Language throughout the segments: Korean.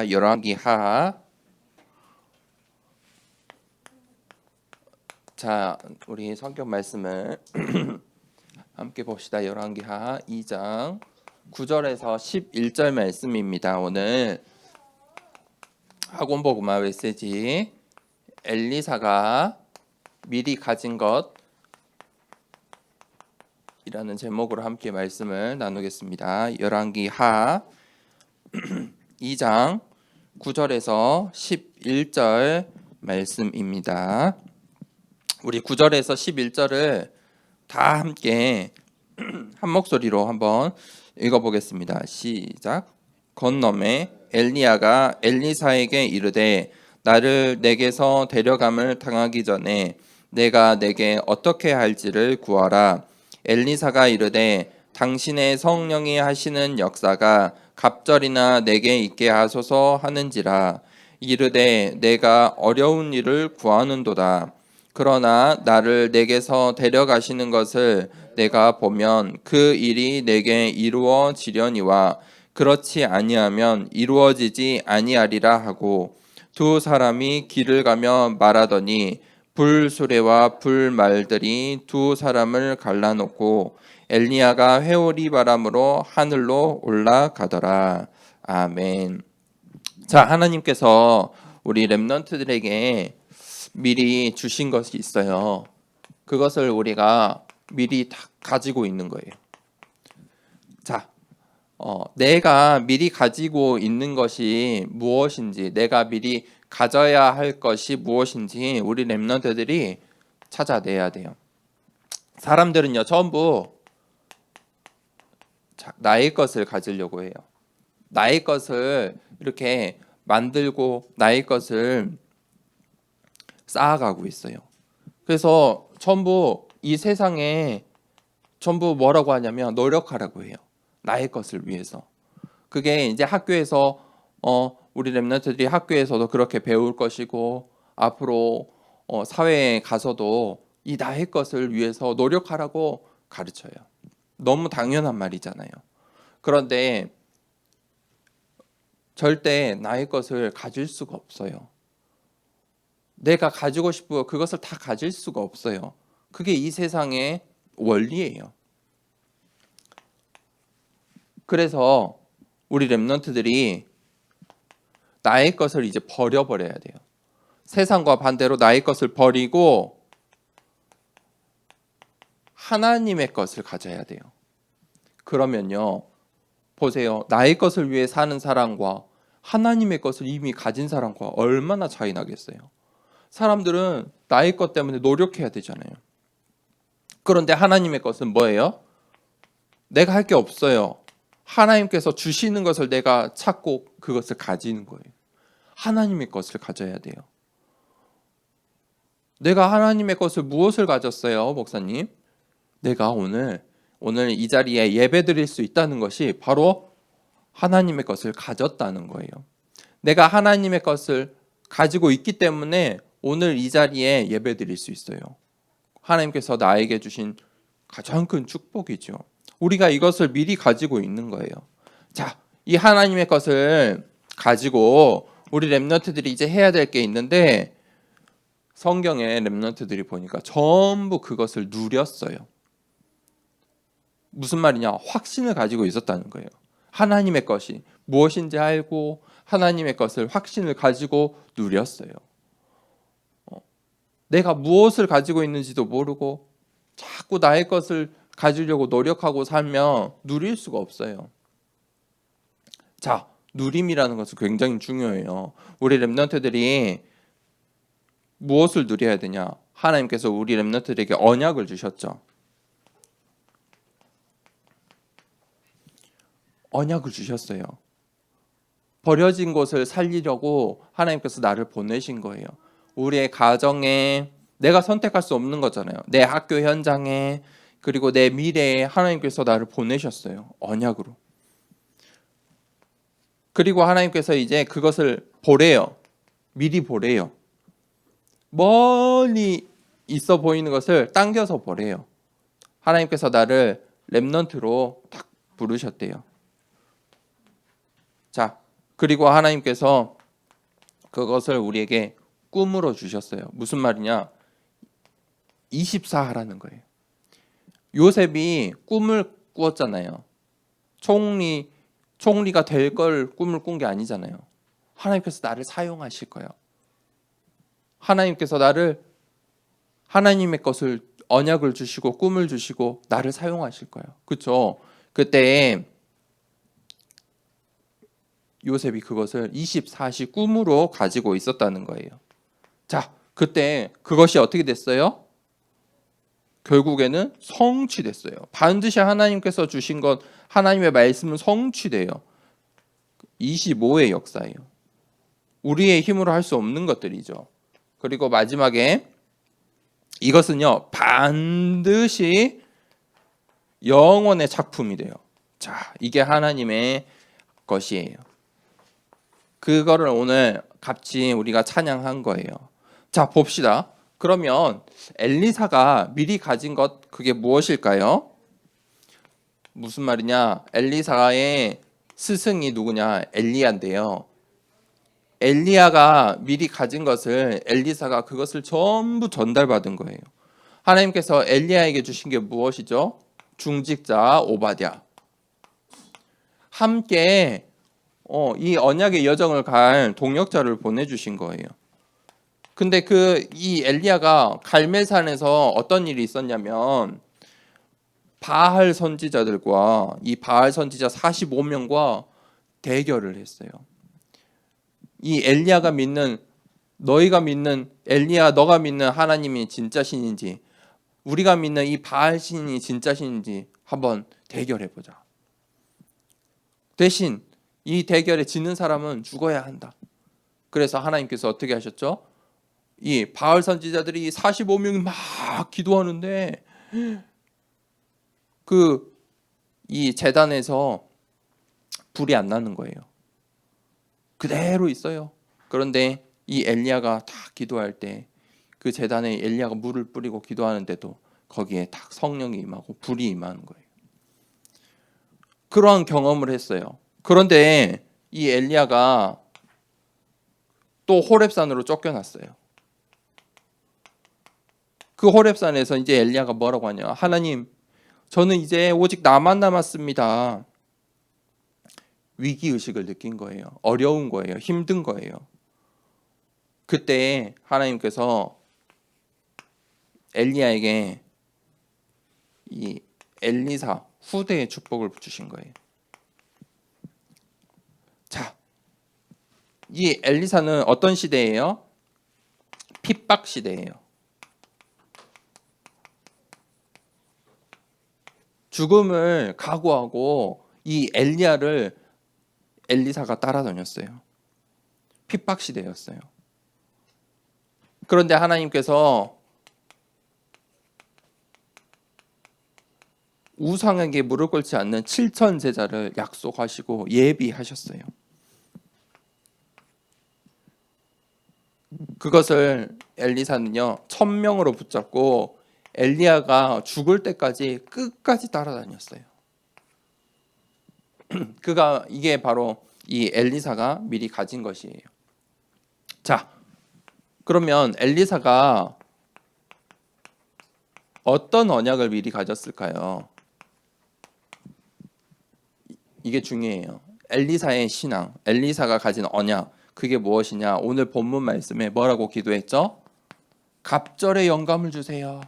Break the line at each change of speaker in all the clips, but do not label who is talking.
열왕기하. 자, 우리 성경 말씀을 함께 봅시다. 열왕기하 2장 9절에서 11절 말씀입니다. 오늘 학원복음화 메시지 엘리사가 미리 가진 것이라는 제목으로 함께 말씀을 나누겠습니다. 열왕기하 2장 9절에서 11절 말씀입니다. 우리 9절에서 11절을 다 함께 한 목소리로 한번 읽어보겠습니다. 시작. 건너매 엘리야가 엘리사에게 이르되 나를 내게서 데려감을 당하기 전에 내가 내게 어떻게 할지를 구하라. 엘리사가 이르되 당신의 성령이 하시는 역사가 갑절이나 내게 있게 하소서 하는지라. 이르되 내가 어려운 일을 구하는도다. 그러나 나를 내게서 데려가시는 것을 내가 보면 그 일이 내게 이루어지려니와 그렇지 아니하면 이루어지지 아니하리라 하고 두 사람이 길을 가며 말하더니 불수레와 불말들이 두 사람을 갈라놓고 엘리야가 회오리 바람으로 하늘로 올라가더라. 아멘. 자, 하나님께서 우리 렘넌트들에게 미리 주신 것이 있어요. 그것을 우리가 미리 다 가지고 있는 거예요. 자, 내가 미리 가지고 있는 것이 무엇인지, 내가 미리 가져야 할 것이 무엇인지 우리 렘넌트들이 찾아내야 돼요. 사람들은요, 전부 나의 것을 가지려고 해요. 나의 것을 이렇게 만들고 나의 것을 쌓아가고 있어요. 그래서 전부 이 세상에 전부 뭐라고 하냐면 노력하라고 해요. 나의 것을 위해서. 그게 이제 학교에서 우리 렘넌트들이 학교에서도 그렇게 배울 것이고 앞으로 사회에 가서도 이 나의 것을 위해서 노력하라고 가르쳐요. 너무 당연한 말이잖아요. 그런데 절대 나의 것을 가질 수가 없어요. 내가 가지고 싶고 그것을 다 가질 수가 없어요. 그게 이 세상의 원리예요. 그래서 우리 렘넌트들이 나의 것을 이제 버려버려야 돼요. 세상과 반대로 나의 것을 버리고 하나님의 것을 가져야 돼요. 그러면요, 보세요. 나의 것을 위해 사는 사람과 하나님의 것을 이미 가진 사람과 얼마나 차이 나겠어요. 사람들은 나의 것 때문에 노력해야 되잖아요. 그런데 하나님의 것은 뭐예요? 내가 할 게 없어요. 하나님께서 주시는 것을 내가 찾고 그것을 가지는 거예요. 하나님의 것을 가져야 돼요. 내가 하나님의 것을 무엇을 가졌어요, 목사님? 내가 오늘 이 자리에 예배 드릴 수 있다는 것이 바로 하나님의 것을 가졌다는 거예요. 내가 하나님의 것을 가지고 있기 때문에 오늘 이 자리에 예배 드릴 수 있어요. 하나님께서 나에게 주신 가장 큰 축복이죠. 우리가 이것을 미리 가지고 있는 거예요. 자, 이 하나님의 것을 가지고 우리 렘넌트들이 이제 해야 될 게 있는데 성경에 렘넌트들이 보니까 전부 그것을 누렸어요. 무슨 말이냐? 확신을 가지고 있었다는 거예요. 하나님의 것이 무엇인지 알고 하나님의 것을 확신을 가지고 누렸어요. 내가 무엇을 가지고 있는지도 모르고 자꾸 나의 것을 가지려고 노력하고 살면 누릴 수가 없어요. 자, 누림이라는 것은 굉장히 중요해요. 우리 렘넌트들이 무엇을 누려야 되냐? 하나님께서 우리 렘넌트들에게 언약을 주셨죠. 언약을 주셨어요. 버려진 곳을 살리려고 하나님께서 나를 보내신 거예요. 우리의 가정에 내가 선택할 수 없는 거잖아요. 내 학교 현장에 그리고 내 미래에 하나님께서 나를 보내셨어요. 언약으로. 그리고 하나님께서 이제 그것을 보래요. 미리 보래요. 멀리 있어 보이는 것을 당겨서 보래요. 하나님께서 나를 렘넌트로 딱 부르셨대요. 자, 그리고 하나님께서 그것을 우리에게 꿈으로 주셨어요. 무슨 말이냐? 24 하라는 거예요. 요셉이 꿈을 꾸었잖아요. 총리가 될 걸 꿈을 꾼 게 아니잖아요. 하나님께서 나를 사용하실 거예요. 하나님께서 나를 하나님의 것을 언약을 주시고 꿈을 주시고 나를 사용하실 거예요. 그렇죠? 그때 요셉이 그것을 24시 꿈으로 가지고 있었다는 거예요. 자, 그때 그것이 어떻게 됐어요? 결국에는 성취됐어요. 반드시 하나님께서 주신 것, 하나님의 말씀은 성취돼요. 25의 역사예요. 우리의 힘으로 할 수 없는 것들이죠. 그리고 마지막에 이것은요, 반드시 영원의 작품이 돼요. 자, 이게 하나님의 것이에요. 그거를 오늘 같이 우리가 찬양한 거예요. 자, 봅시다. 그러면 엘리사가 미리 가진 것 그게 무엇일까요? 무슨 말이냐? 엘리사의 스승이 누구냐? 엘리야인데요. 엘리야가 미리 가진 것을 엘리사가 그것을 전부 전달받은 거예요. 하나님께서 엘리야에게 주신 게 무엇이죠? 중직자 오바댜. 함께 이 언약의 여정을 갈 동역자를 보내주신 거예요. 근데 이 엘리야가 갈멜산에서 어떤 일이 있었냐면 바알 선지자들과 이 바알 선지자 45명과 대결을 했어요. 이 엘리야가 믿는 너희가 믿는 엘리야 너가 믿는 하나님이 진짜 신인지 우리가 믿는 이 바알 신이 진짜 신인지 한번 대결해 보자. 대신 이 대결에 지는 사람은 죽어야 한다. 그래서 하나님께서 어떻게 하셨죠? 이 바알 선지자들이 45명이 막 기도하는데 이 제단에서 불이 안 나는 거예요. 그대로 있어요. 그런데 이 엘리야가 딱 기도할 때 그 제단에 엘리야가 물을 뿌리고 기도하는데도 거기에 딱 성령이 임하고 불이 임하는 거예요. 그러한 경험을 했어요. 그런데 이 엘리야가 또 호렙산으로 쫓겨났어요. 그 호렙산에서 이제 엘리야가 뭐라고 하냐? 하나님, 저는 이제 오직 나만 남았습니다. 위기의식을 느낀 거예요. 어려운 거예요. 힘든 거예요. 그때 하나님께서 엘리야에게 이 엘리사 후대의 축복을 주신 거예요. 자, 이 엘리사는 어떤 시대예요? 핍박 시대예요. 죽음을 각오하고 이 엘리사가 따라다녔어요. 핍박 시대였어요. 그런데 하나님께서 우상에게 무릎 꿇지 않는 7천 제자를 약속하시고 예비하셨어요. 그것을 엘리사는요 1000명으로 붙잡고 엘리야가 죽을 때까지 끝까지 따라다녔어요. 이게 바로 이 엘리사가 미리 가진 것이에요. 자, 그러면 엘리사가 어떤 언약을 미리 가졌을까요? 이게 중요해요. 엘리사의 신앙, 엘리사가 가진 언약, 그게 무엇이냐? 오늘 본문 말씀에 뭐라고 기도했죠? 갑절의 영감을 주세요.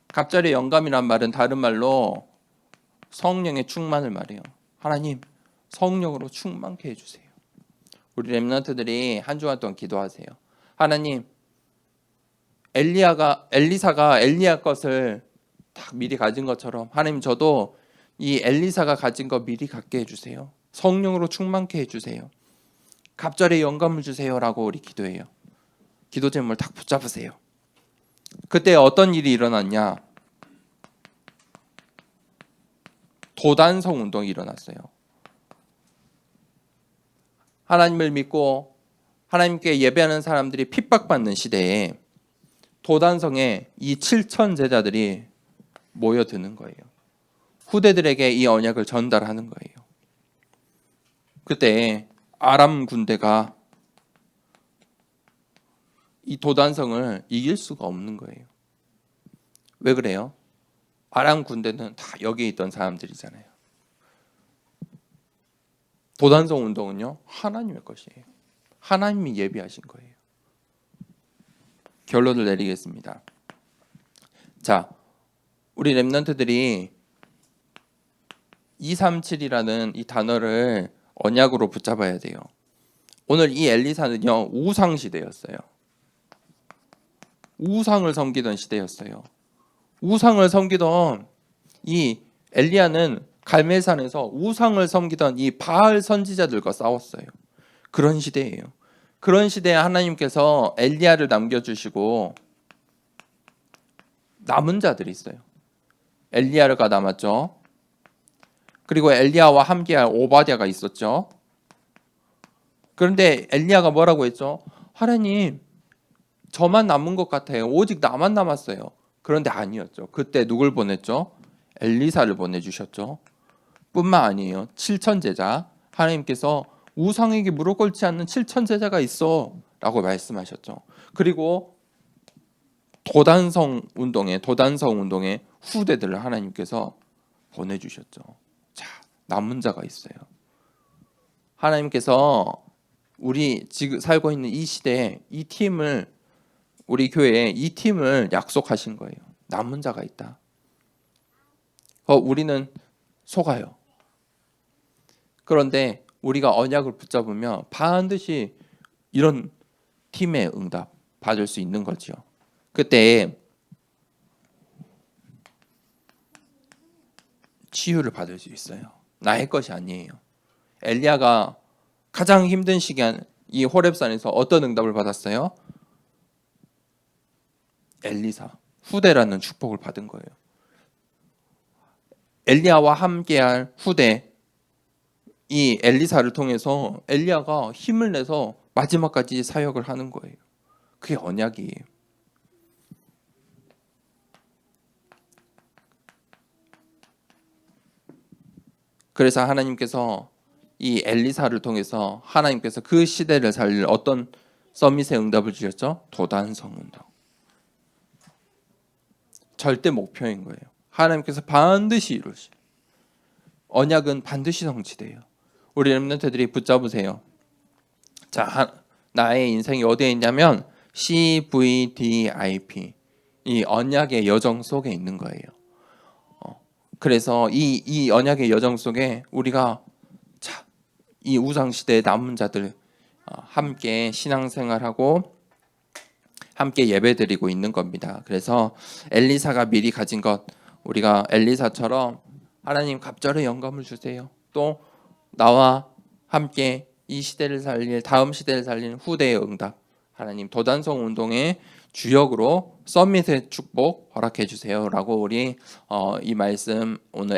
갑절의 영감이란 말은 다른 말로 성령의 충만을 말해요. 하나님, 성령으로 충만케 해주세요. 우리 렘넌트들이 한 주간 동안 기도하세요. 하나님, 엘리사가 엘리야 것을 딱 미리 가진 것처럼 하나님 저도 이 엘리사가 가진 거 미리 갖게 해주세요. 성령으로 충만케 해주세요. 갑절의 영감을 주세요라고 우리 기도해요. 기도 제목을 딱 붙잡으세요. 그때 어떤 일이 일어났냐? 도단성 운동이 일어났어요. 하나님을 믿고 하나님께 예배하는 사람들이 핍박받는 시대에 도단성에 이 7천 제자들이 모여드는 거예요. 후대들에게 이 언약을 전달하는 거예요. 그때 아람 군대가 이 도단성을 이길 수가 없는 거예요. 왜 그래요? 아람 군대는 다 여기에 있던 사람들이잖아요. 도단성 운동은요, 하나님의 것이에요. 하나님이 예비하신 거예요. 결론을 내리겠습니다. 자, 우리 렘넌트들이 237이라는 이 단어를 언약으로 붙잡아야 돼요. 오늘 이 엘리사는요, 우상 시대였어요. 우상을 섬기던 시대였어요. 우상을 섬기던 이 엘리야는 갈멜산에서 우상을 섬기던 이 바알 선지자들과 싸웠어요. 그런 시대예요. 그런 시대에 하나님께서 엘리야를 남겨주시고 남은 자들이 있어요. 엘리야가 남았죠. 그리고 엘리야와 함께할 오바댜가 있었죠. 그런데 엘리야가 뭐라고 했죠? 하나님, 저만 남은 것 같아요. 오직 나만 남았어요. 그런데 아니었죠. 그때 누굴 보냈죠? 엘리사를 보내주셨죠. 뿐만 아니에요. 7천 제자, 하나님께서 우상에게 무릎 꿇지 않는 7천 제자가 있어 라고 말씀하셨죠. 그리고 도단성 운동의 후대들을 하나님께서 보내주셨죠. 자, 남은 자가 있어요. 하나님께서 우리 지금 살고 있는 이 시대에 이 팀을, 우리 교회에 이 팀을 약속하신 거예요. 남은 자가 있다. 우리는 속아요. 그런데 우리가 언약을 붙잡으면 반드시 이런 팀의 응답 받을 수 있는 거죠. 그때 치유를 받을 수 있어요. 나의 것이 아니에요. 엘리야가 가장 힘든 시기에 이 호렙산에서 어떤 응답을 받았어요? 엘리사, 후대라는 축복을 받은 거예요. 엘리야와 함께할 후대, 이 엘리사를 통해서 엘리야가 힘을 내서 마지막까지 사역을 하는 거예요. 그게 언약이에요. 그래서 하나님께서 이 엘리사를 통해서 하나님께서 그 시대를 살릴 어떤 서밋의 응답을 주셨죠? 도단성 운동. 절대 목표인 거예요. 하나님께서 반드시 이루시. 언약은 반드시 성취돼요. 우리 렘넌트들이 붙잡으세요. 자, 나의 인생이 어디에 있냐면 CVDIP, 이 언약의 여정 속에 있는 거예요. 그래서 이 언약의 여정 속에 우리가 이 우상 시대의 남은 자들 함께 신앙생활하고 함께 예배드리고 있는 겁니다. 그래서 엘리사가 미리 가진 것, 우리가 엘리사처럼 하나님 갑절의 영감을 주세요. 또 나와 함께 이 시대를 살릴, 다음 시대를 살리는 후대의 응답, 하나님 도단성 운동의 주역으로 서밋의 축복 허락해 주세요라고 우리 이 말씀, 오늘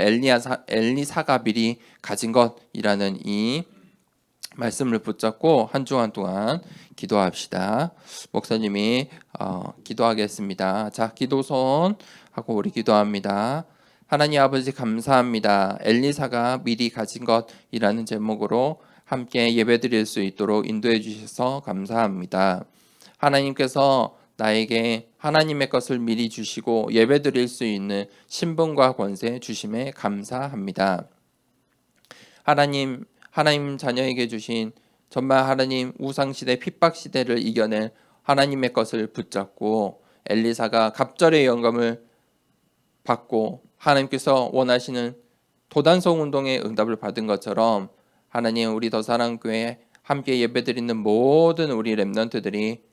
엘리사가 미리 가진 것이라는 이 말씀을 붙잡고 한 주간 동안 기도합시다. 목사님이 기도하겠습니다. 자, 기도손 하고 우리 기도합니다. 하나님 아버지 감사합니다. 엘리사가 미리 가진 것이라는 제목으로 함께 예배드릴 수 있도록 인도해 주셔서 감사합니다. 하나님께서 나에게 하나님의 것을 미리 주시고 예배드릴 수 있는 신분과 권세 주심에 감사합니다. 하나님 자녀에게 주신 정말 하나님 우상시대 핍박시대를 이겨낼 하나님의 것을 붙잡고 엘리사가 갑절의 영감을 받고 하나님께서 원하시는 도단성 운동의 응답을 받은 것처럼 하나님 우리 더사랑교회 함께 예배드리는 모든 우리 렘넌트들이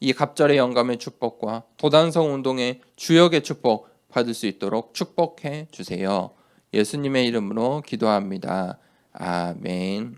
이 갑절의 영감의 축복과 도단성 운동의 주역의 축복 받을 수 있도록 축복해 주세요. 예수님의 이름으로 기도합니다. 아멘.